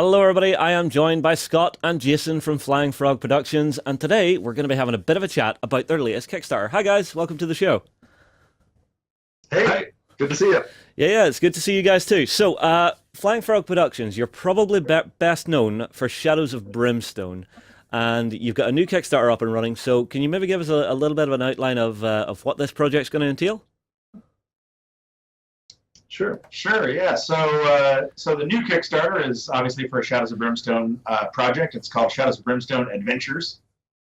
Hello, everybody. I am joined by Scott and Jason from Flying Frog Productions, and today we're going to be having a bit of a chat about their latest Kickstarter. Hi, guys. Welcome to the show. Hey, hi. Good to see you. Yeah, it's good to see you guys too. So, Flying Frog Productions, you're probably best known for Shadows of Brimstone, and you've got a new Kickstarter up and running. So, can you maybe give us a little bit of an outline of what this project's going to entail? Sure, yeah. So the new Kickstarter is obviously for a Shadows of Brimstone project. It's called Shadows of Brimstone Adventures,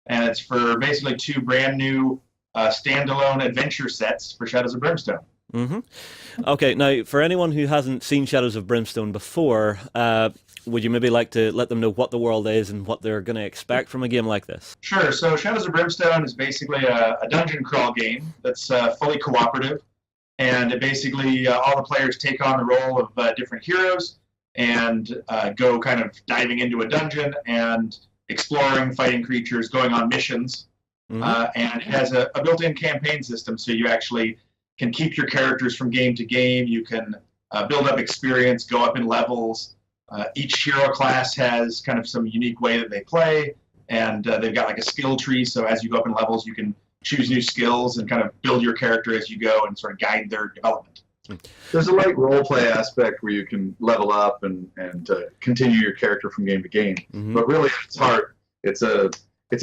and it's for basically two brand new standalone adventure sets for Shadows of Brimstone. Okay, now for anyone who hasn't seen Shadows of Brimstone before, would you maybe like to let them know what the world is and what they're going to expect from a game like this? Sure. So Shadows of Brimstone is basically a dungeon crawl game that's fully cooperative. And it basically, all the players take on the role of different heroes and go kind of diving into a dungeon and exploring, fighting creatures, going on missions. And it has a built-in campaign system, so you actually can keep your characters from game to game. You can build up experience, go up in levels. Each hero class has kind of some unique way that they play, and they've got like a skill tree, so as you go up in levels, you can choose new skills and kind of build your character as you go and sort of guide their development. There's a light role play aspect where you can level up and continue your character from game to game. But really, at its heart, it's a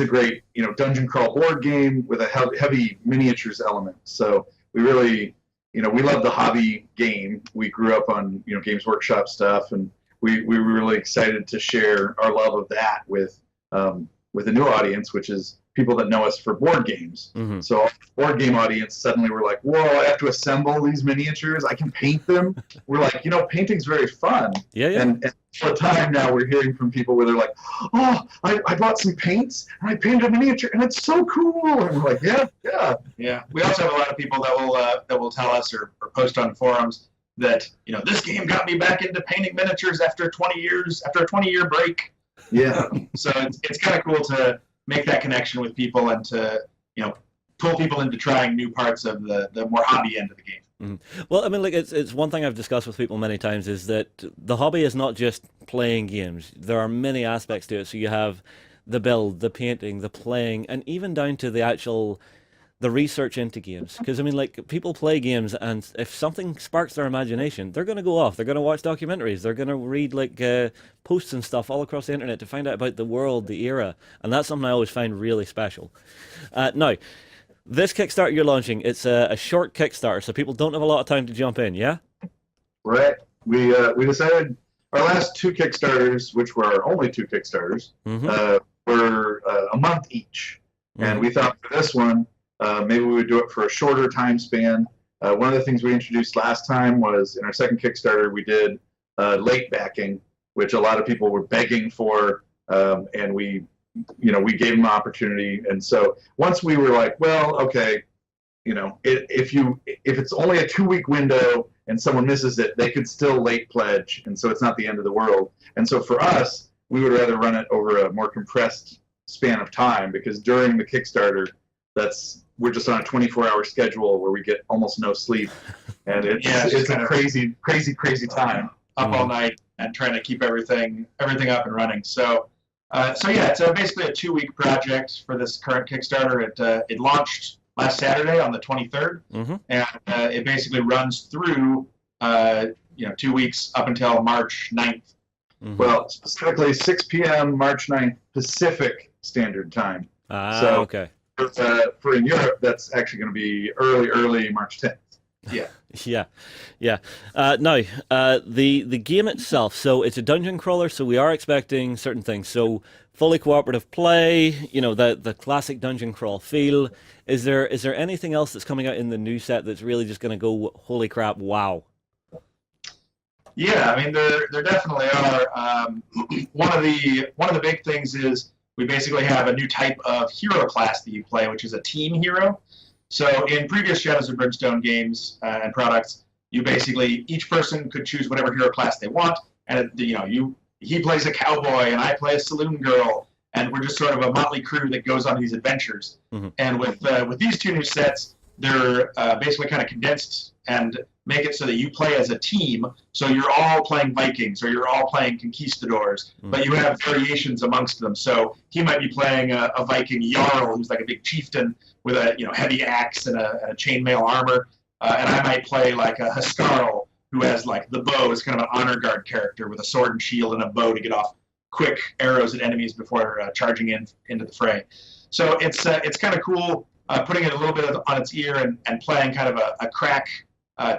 great dungeon crawl board game with a heavy miniatures element. So we really we love the hobby game. We grew up on Games Workshop stuff, and we were really excited to share our love of that with a new audience, which is people that know us for board games. So our board game audience suddenly were like, whoa, I have to assemble these miniatures. I can paint them. We're like, painting's very fun. Yeah. And all the time now we're hearing from people where they're like, oh, I bought some paints and I painted a miniature and it's so cool. And we're like, yeah. We also have a lot of people that will tell us or post on forums that, this game got me back into painting miniatures after a 20-year break. Yeah. So it's kind of cool to make that connection with people and to pull people into trying new parts of the more hobby end of the game. Well, I mean, like it's one thing I've discussed with people many times is that the hobby is not just playing games. There are many aspects to it. So you have the build, the painting, the playing, and even down to the research into games. Because I mean, like, people play games, and if something sparks their imagination, they're going to go off. They're going to watch documentaries. They're going to read posts and stuff all across the internet to find out about the world, the era, and that's something I always find really special. Now, this Kickstarter you're launching, it's a short Kickstarter, so people don't have a lot of time to jump in. Yeah. Right. We decided our last two Kickstarters, which were our only two Kickstarters, were a month each, and we thought for this one, maybe we would do it for a shorter time span. One of the things we introduced last time was in our second Kickstarter, we did late backing, which a lot of people were begging for, and we gave them an opportunity. And so once we were like, well, okay, if it's only a 2-week window and someone misses it, they could still late pledge, and so it's not the end of the world. And so for us, we would rather run it over a more compressed span of time, because during the Kickstarter, we're just on a 24-hour schedule where we get almost no sleep, and it's a crazy time. Up all night and trying to keep everything up and running. So it's basically a 2-week project for this current Kickstarter. It launched last Saturday on the 23rd, and it basically runs through 2 weeks up until March 9th. Well, specifically 6 p.m. March 9th Pacific Standard Time. Okay. For in Europe, that's actually going to be early March 10th. Yeah. Now, the game itself, so it's a dungeon crawler, so we are expecting certain things. So fully cooperative play, the classic dungeon crawl feel. Is there anything else that's coming out in the new set that's really just going to go, holy crap, wow? Yeah, I mean there definitely are. One of the big things is we basically have a new type of hero class that you play, which is a team hero. So in previous Shadows of Brimstone games and products, each person could choose whatever hero class they want, and he plays a cowboy and I play a saloon girl, and we're just sort of a motley crew that goes on these adventures. And with these two new sets, they're basically kind of condensed and make it so that you play as a team. So you're all playing Vikings or you're all playing conquistadors, but you have variations amongst them. So he might be playing a Viking Jarl, who's like a big chieftain with a heavy axe and a chainmail armor, and I might play like a Huskarl, who has like the bow as kind of an honor guard character with a sword and shield and a bow to get off quick arrows at enemies before charging into the fray. So it's kind of cool putting it a little bit on its ear and playing kind of a crack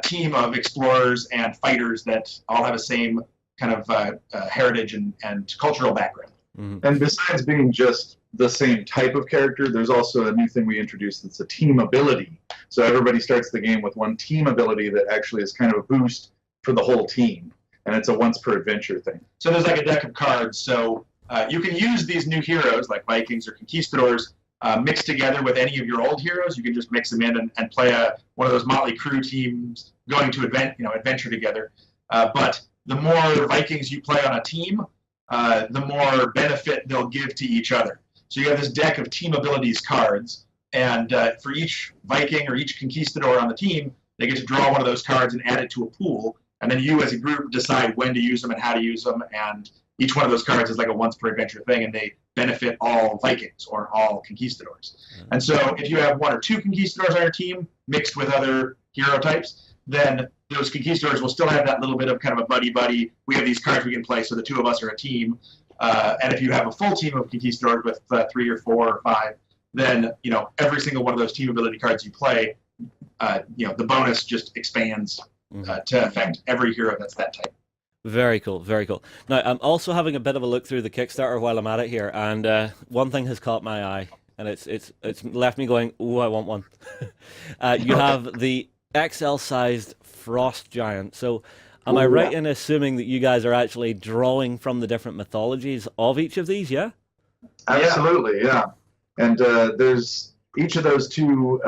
team of explorers and fighters that all have the same kind of heritage and cultural background. Mm-hmm. And besides being just the same type of character, there's also a new thing we introduced that's a team ability. So everybody starts the game with one team ability that actually is kind of a boost for the whole team. And it's a once per adventure thing. So there's like a deck of cards. So you can use these new heroes like Vikings or conquistadors mixed together with any of your old heroes. You can just mix them in and play one of those Motley Crue teams going to adventure together. But the more Vikings you play on a team, the more benefit they'll give to each other. So you have this deck of team abilities cards, and for each Viking or each conquistador on the team, they get to draw one of those cards and add it to a pool. And then you as a group decide when to use them and how to use them, and each one of those cards is like a once per adventure thing, and they benefit all Vikings or all conquistadors. And so if you have one or two conquistadors on your team mixed with other hero types, then those conquistadors will still have that little bit of kind of a buddy-buddy, we have these cards we can play, so the two of us are a team. And if you have a full team of conquistadors with 3 or 4 or 5, then every single one of those team ability cards you play, the bonus just expands to affect every hero that's that type. Very cool, very cool. Now, I'm also having a bit of a look through the Kickstarter while I'm at it here, and one thing has caught my eye, and it's left me going, "Ooh, I want one." You have the XL-sized Frost Giant. So, am I right in assuming that you guys are actually drawing from the different mythologies of each of these? Yeah. Absolutely, yeah. And there's each of those two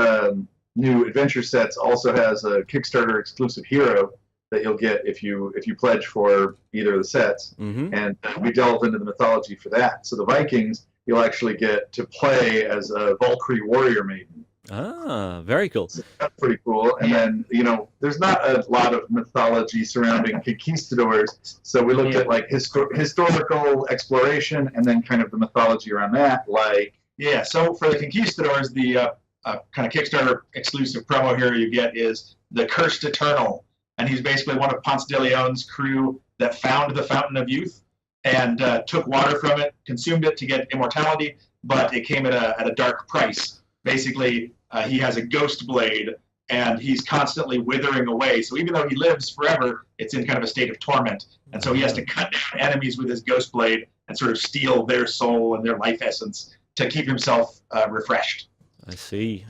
new adventure sets also has a Kickstarter exclusive hero that you'll get if you pledge for either of the sets. Mm-hmm. And we delve into the mythology for that. So the Vikings, you'll actually get to play as a Valkyrie warrior maiden. Ah, very cool. So that's pretty cool. And then, there's not a lot of mythology surrounding conquistadors, so we looked at like historical exploration and then kind of the mythology around that, like... Yeah, so for the conquistadors, the kind of Kickstarter exclusive promo hero you get is the Cursed Eternal. And he's basically one of Ponce de Leon's crew that found the Fountain of Youth and took water from it, consumed it to get immortality, but it came at a dark price. Basically, he has a ghost blade, and he's constantly withering away. So even though he lives forever, it's in kind of a state of torment. And so he has to cut down enemies with his ghost blade and sort of steal their soul and their life essence to keep himself refreshed. I see.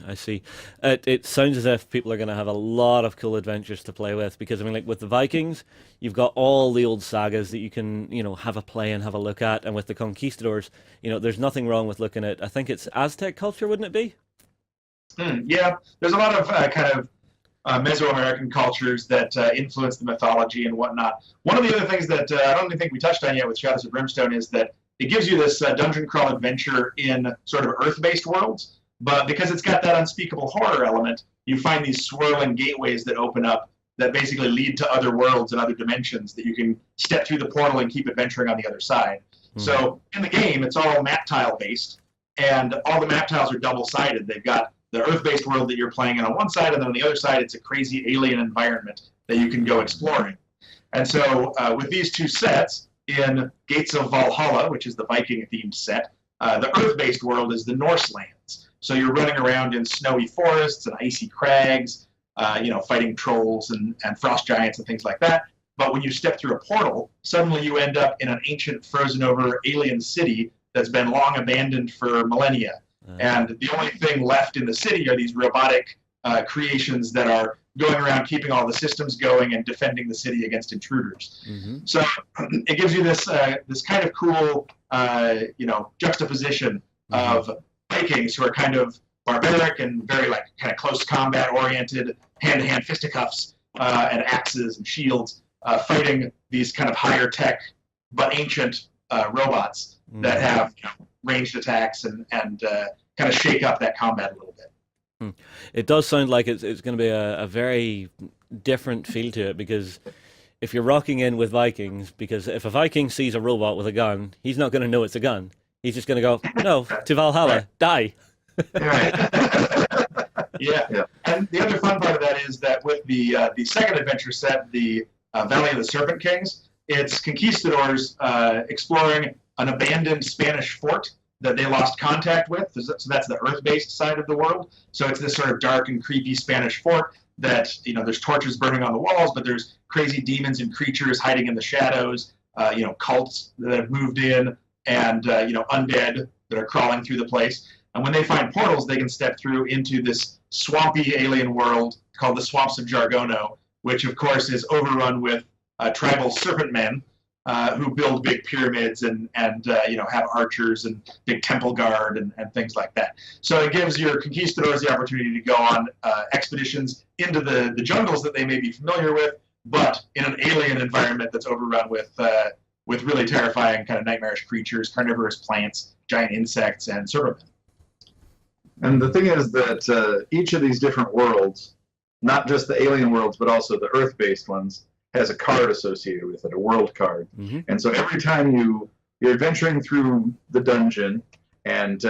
It sounds as if people are going to have a lot of cool adventures to play with, because I mean, like with the Vikings, you've got all the old sagas that you can, have a play and have a look at, and with the conquistadors, there's nothing wrong with looking at. I think it's Aztec culture, wouldn't it be? Yeah, there's a lot of kind of Mesoamerican cultures that influence the mythology and whatnot. One of the other things that I don't even think we touched on yet with Shadows of Brimstone is that it gives you this dungeon crawl adventure in sort of Earth-based worlds. But because it's got that unspeakable horror element, you find these swirling gateways that open up that basically lead to other worlds and other dimensions that you can step through the portal and keep adventuring on the other side. Mm-hmm. So in the game, it's all map tile based, and all the map tiles are double-sided. They've got the Earth-based world that you're playing in on one side, and then on the other side, it's a crazy alien environment that you can go exploring. And so with these two sets, in Gates of Valhalla, which is the Viking-themed set, the Earth-based world is the Norse lands. So you're running around in snowy forests and icy crags, fighting trolls and frost giants and things like that. But when you step through a portal, suddenly you end up in an ancient, frozen-over alien city that's been long abandoned for millennia. And the only thing left in the city are these robotic creations that are going around keeping all the systems going and defending the city against intruders. Mm-hmm. So it gives you this kind of cool, juxtaposition of Vikings who are kind of barbaric and very kind of close combat oriented, hand-to-hand fisticuffs and axes and shields, fighting these kind of higher tech but ancient robots that have ranged attacks and kind of shake up that combat a little bit. It does sound like it's going to be a very different feel to it, because if you're rocking in with Vikings, because if a Viking sees a robot with a gun, he's not going to know it's a gun. He's just going to go, no, to Valhalla, die. Right. Yeah. And the other fun part of that is that with the second adventure set, the Valley of the Serpent Kings, it's conquistadors exploring an abandoned Spanish fort that they lost contact with. So that's the Earth-based side of the world. So it's this sort of dark and creepy Spanish fort that, there's torches burning on the walls, but there's crazy demons and creatures hiding in the shadows, cults that have moved in, and, undead that are crawling through the place. And when they find portals, they can step through into this swampy alien world called the Swamps of Jargono, which, of course, is overrun with tribal serpent men who build big pyramids and have archers and big temple guard and things like that. So it gives your conquistadors the opportunity to go on expeditions into the jungles that they may be familiar with, but in an alien environment that's overrun with really terrifying kind of nightmarish creatures, carnivorous plants, giant insects, and serpent men. And the thing is that each of these different worlds, not just the alien worlds, but also the Earth-based ones, has a card associated with it, a world card. Mm-hmm. And so every time you're adventuring through the dungeon, and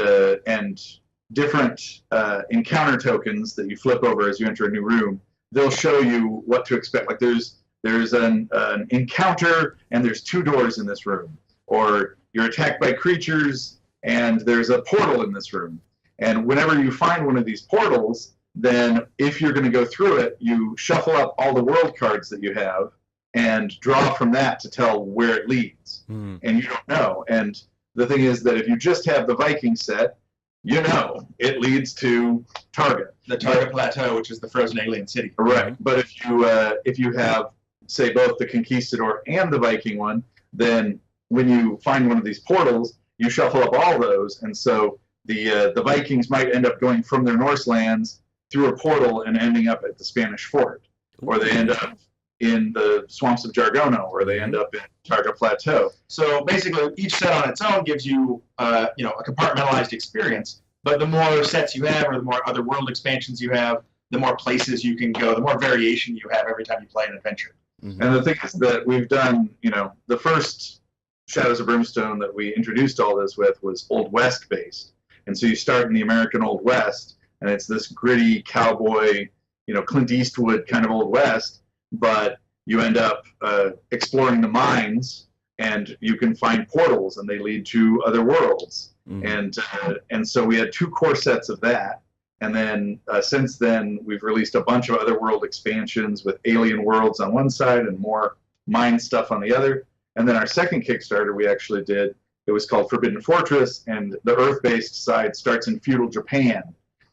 different encounter tokens that you flip over as you enter a new room, they'll show you what to expect. Like there's an encounter, and there's 2 doors in this room, or you're attacked by creatures, and there's a portal in this room. And whenever you find one of these portals, then if you're going to go through it, you shuffle up all the world cards that you have and draw from that to tell where it leads. Mm. And you don't know. And the thing is that if you just have the Viking set, it leads to Target. The Target Plateau, which is the frozen alien city. Right. But if you have, say, both the Conquistador and the Viking one, then when you find one of these portals, you shuffle up all those, and so the Vikings might end up going from their Norse lands through a portal and ending up at the Spanish fort, or they end up in the Swamps of Jargono, or they end up in Targa Plateau. So basically, each set on its own gives you, a compartmentalized experience. But the more sets you have, or the more other world expansions you have, the more places you can go, the more variation you have every time you play an adventure. Mm-hmm. And the thing is that we've done, the first Shadows of Brimstone that we introduced all this with was Old West based. And so you start in the American Old West, and it's this gritty cowboy, Clint Eastwood kind of Old West, but you end up exploring the mines, and you can find portals, and they lead to other worlds. Mm-hmm. And so we had 2 core sets of that, and then since then we've released a bunch of other world expansions with alien worlds on one side and more mine stuff on the other. And then our second Kickstarter we actually did, it was called Forbidden Fortress, and the Earth-based side starts in feudal Japan,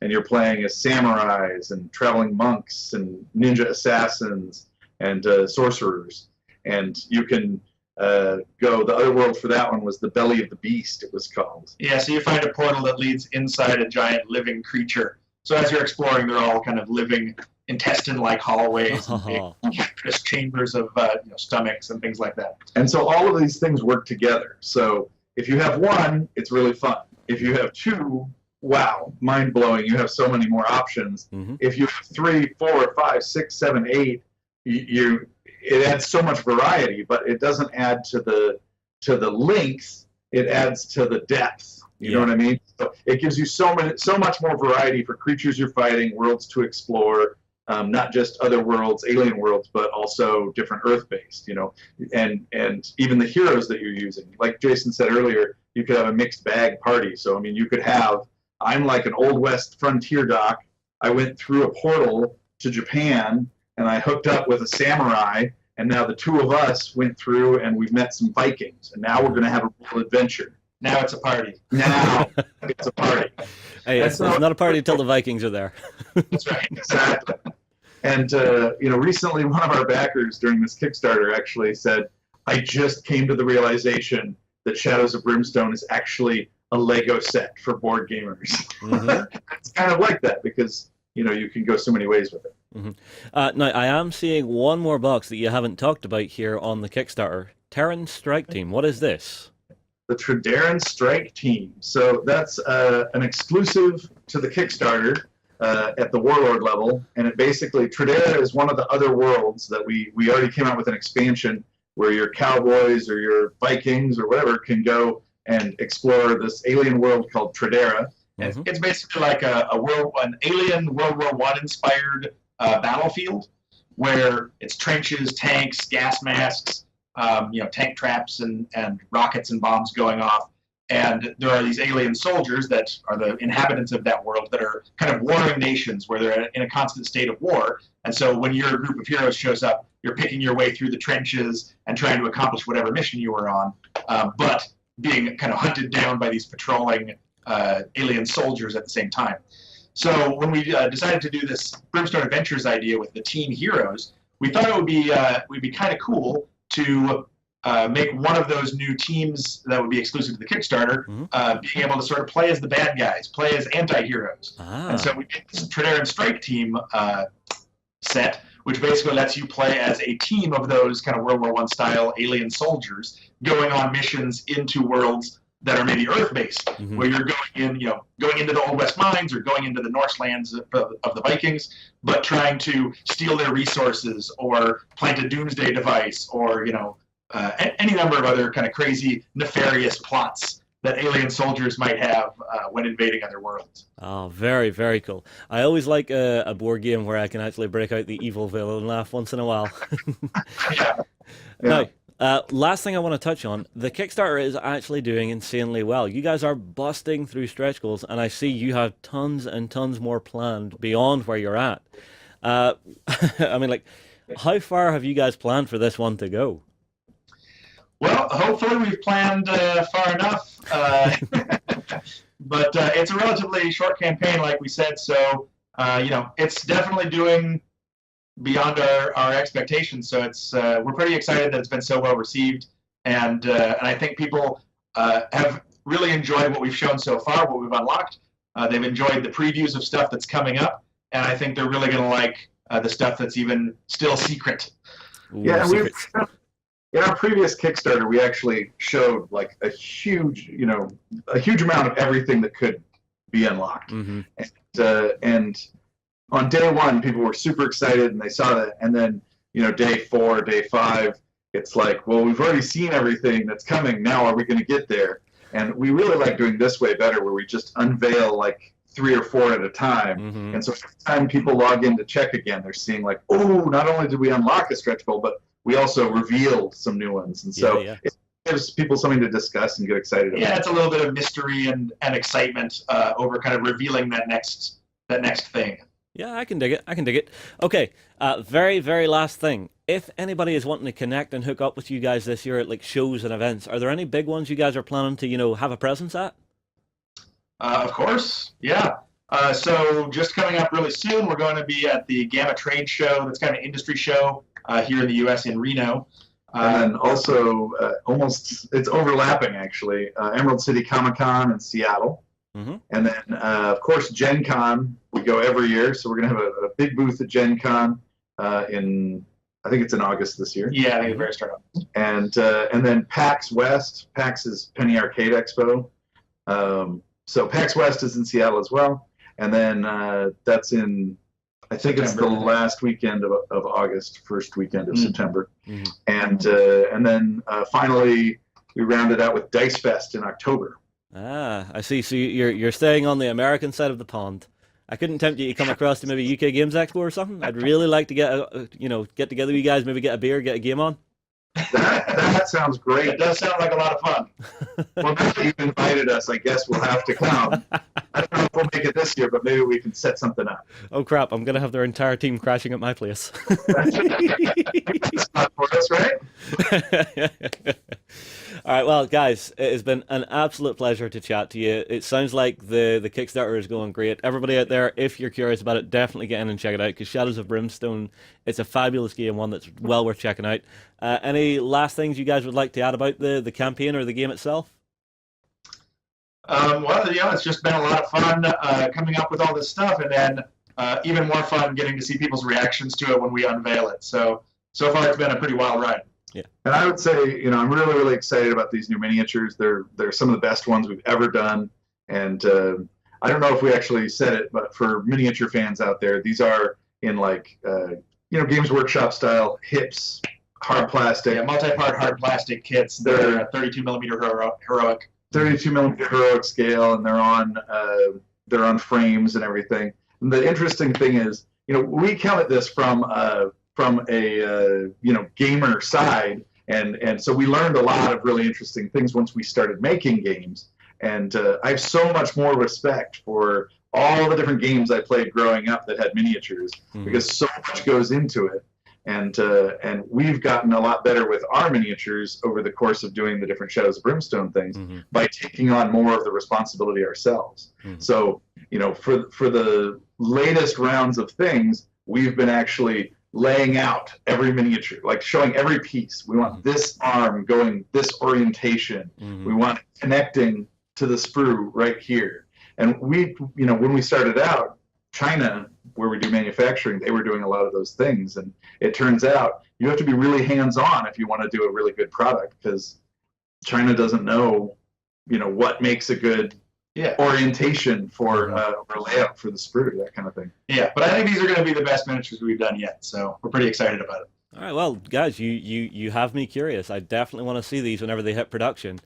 and you're playing as samurais and traveling monks and ninja assassins and sorcerers. And you can go, the other world for that one was the Belly of the Beast, it was called. Yeah, so you find a portal that leads inside a giant living creature. So as you're exploring, they're all kind of living intestine-like hallways and big chambers of stomachs and things like that. And so all of these things work together. So if you have one, it's really fun. If you have 2, wow, mind-blowing. You have so many more options. Mm-hmm. If you have 3, 4, 5, 6, 7, 8, it adds so much variety, but it doesn't add to the length. It adds to the depth. You know what I mean? So it gives you so much more variety for creatures you're fighting, worlds to explore, not just other worlds, alien worlds, but also different Earth-based, and even the heroes that you're using. Like Jason said earlier, you could have a mixed bag party. So, I mean, you could have, I'm like an Old West frontier doc. I went through a portal to Japan, and I hooked up with a samurai, and now the 2 of us went through, and we've met some Vikings, and now we're going to have a real adventure. Now it's a party. Now it's a party. Hey, it's not a party until the Vikings are there. That's right. Exactly. And, recently one of our backers during this Kickstarter actually said, I just came to the realization that Shadows of Brimstone is actually a Lego set for board gamers. Mm-hmm. It's kind of like that because, you can go so many ways with it. Mm-hmm. Now, I am seeing one more box that you haven't talked about here on the Kickstarter. Terran Strike Team. What is this? The Terran Strike Team. So that's an exclusive to the Kickstarter. at the Warlord level, and it basically, Tradera is one of the other worlds that we already came out with an expansion where your cowboys or your Vikings or whatever can go and explore this alien world called Tradera. Mm-hmm. It's basically like an alien World War I inspired battlefield where it's trenches, tanks, gas masks, tank traps and rockets and bombs going off. And there are these alien soldiers that are the inhabitants of that world that are kind of warring nations where they're in a constant state of war. And so when your group of heroes shows up, you're picking your way through the trenches and trying to accomplish whatever mission you were on, but being kind of hunted down by these patrolling alien soldiers at the same time. So when we decided to do this Brimstone Adventures idea with the teen heroes, we thought it would be kind of cool to make one of those new teams that would be exclusive to the Kickstarter, being able to sort of play as the bad guys, play as anti-heroes. And so we made this Terran Strike team set, which basically lets you play as a team of those kind of World War I style alien soldiers going on missions into worlds that are maybe Earth-based, where you're going into the Old West mines or going into the Norse lands of the Vikings, but trying to steal their resources or plant a doomsday device or any number of other kind of crazy, nefarious plots that alien soldiers might have when invading other worlds. Oh, very, very cool. I always like a board game where I can actually break out the evil villain and laugh once in a while. Now, last thing I want to touch on, the Kickstarter is actually doing insanely well. You guys are busting through stretch goals, and I see you have tons and tons more planned beyond where you're at. I mean, like, how far have you guys planned for this one to go? Well, hopefully we've planned far enough, but it's a relatively short campaign, like we said, so it's definitely doing beyond our expectations. So it's we're pretty excited that it's been so well received, and I think people have really enjoyed what we've shown so far, what we've unlocked. They've enjoyed the previews of stuff that's coming up, and I think they're really going to like the stuff that's even still secret. Ooh, yeah, secrets. In our previous Kickstarter, we actually showed like a huge amount of everything that could be unlocked. And on day one, people were super excited and they saw that. And then, day 4, day 5, it's like, well, we've already seen everything that's coming. Now, are we going to get there? And we really like doing this way better, where we just unveil like 3 or 4 at a time. And so every time people log in to check again, they're seeing like, oh, not only did we unlock a stretch goal, but we also revealed some new ones. And so it gives people something to discuss and get excited about. Yeah, it's a little bit of mystery and excitement over kind of revealing that next thing. Yeah, I can dig it. Okay, very, very last thing. If anybody is wanting to connect and hook up with you guys this year at like shows and events, are there any big ones you guys are planning to, have a presence at? Of course, yeah. So just coming up really soon, we're going to be at the Gamma Trade Show. That's kind of an industry show here in the U.S. in Reno. And then also, it's overlapping actually, Emerald City Comic Con in Seattle. And then, of course, Gen Con. We go every year, so we're going to have a big booth at Gen Con I think it's in August this year. Yeah, I think it's very start up. And then PAX West. PAX is Penny Arcade Expo. So PAX West is in Seattle as well. And then that's in, I think it's the last weekend of August, first weekend of September. And then finally, we rounded out with Dice Fest in October. Ah, I see. So you're staying on the American side of the pond. I couldn't tempt you to come across to maybe UK Games Expo or something. I'd really like to get together with you guys, maybe get a beer, get a game on. That sounds great. It does sound like a lot of fun. Well, now that you've invited us, I guess we'll have to come. I don't know if we'll make it this year, but maybe we can set something up. Oh crap! I'm gonna have their entire team crashing at my place. That's not for us, right? All right, well, guys, it has been an absolute pleasure to chat to you. It sounds like the Kickstarter is going great. Everybody out there, if you're curious about it, definitely get in and check it out, because Shadows of Brimstone, it's a fabulous game, one that's well worth checking out. Any last things you guys would like to add about the campaign or the game itself? Well, it's just been a lot of fun coming up with all this stuff, and then even more fun getting to see people's reactions to it when we unveil it. So far it's been a pretty wild ride. Yeah. And I would say, I'm really, really excited about these new miniatures. They're some of the best ones we've ever done. And I don't know if we actually said it, but for miniature fans out there, these are in like Games Workshop style hips, hard plastic. Yeah, multi-part hard plastic kits. They're 32 millimeter heroic. 32 millimeter heroic scale, and they're on frames and everything. And the interesting thing is, we come at this from a gamer side, and so we learned a lot of really interesting things once we started making games. And I have so much more respect for all the different games I played growing up that had miniatures, because so much goes into it. And we've gotten a lot better with our miniatures over the course of doing the different Shadows of Brimstone things by taking on more of the responsibility ourselves. So, for the latest rounds of things, we've been actually laying out every miniature, like showing every piece. We want this arm going this orientation. We want it connecting to the sprue right here. And when we started out, China, where we do manufacturing, they were doing a lot of those things. And it turns out you have to be really hands-on if you want to do a really good product, because China doesn't know, what makes a good orientation for or layout for the sprue, that kind of thing. Yeah, but I think these are going to be the best miniatures we've done yet, so we're pretty excited about it. All right, well, guys, you have me curious. I definitely want to see these whenever they hit production.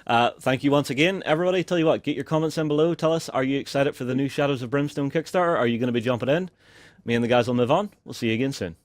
Thank you once again, everybody. Tell you what, get your comments in below. Tell us, are you excited for the new Shadows of Brimstone Kickstarter? Are you going to be jumping in? Me and the guys will move on. We'll see you again soon.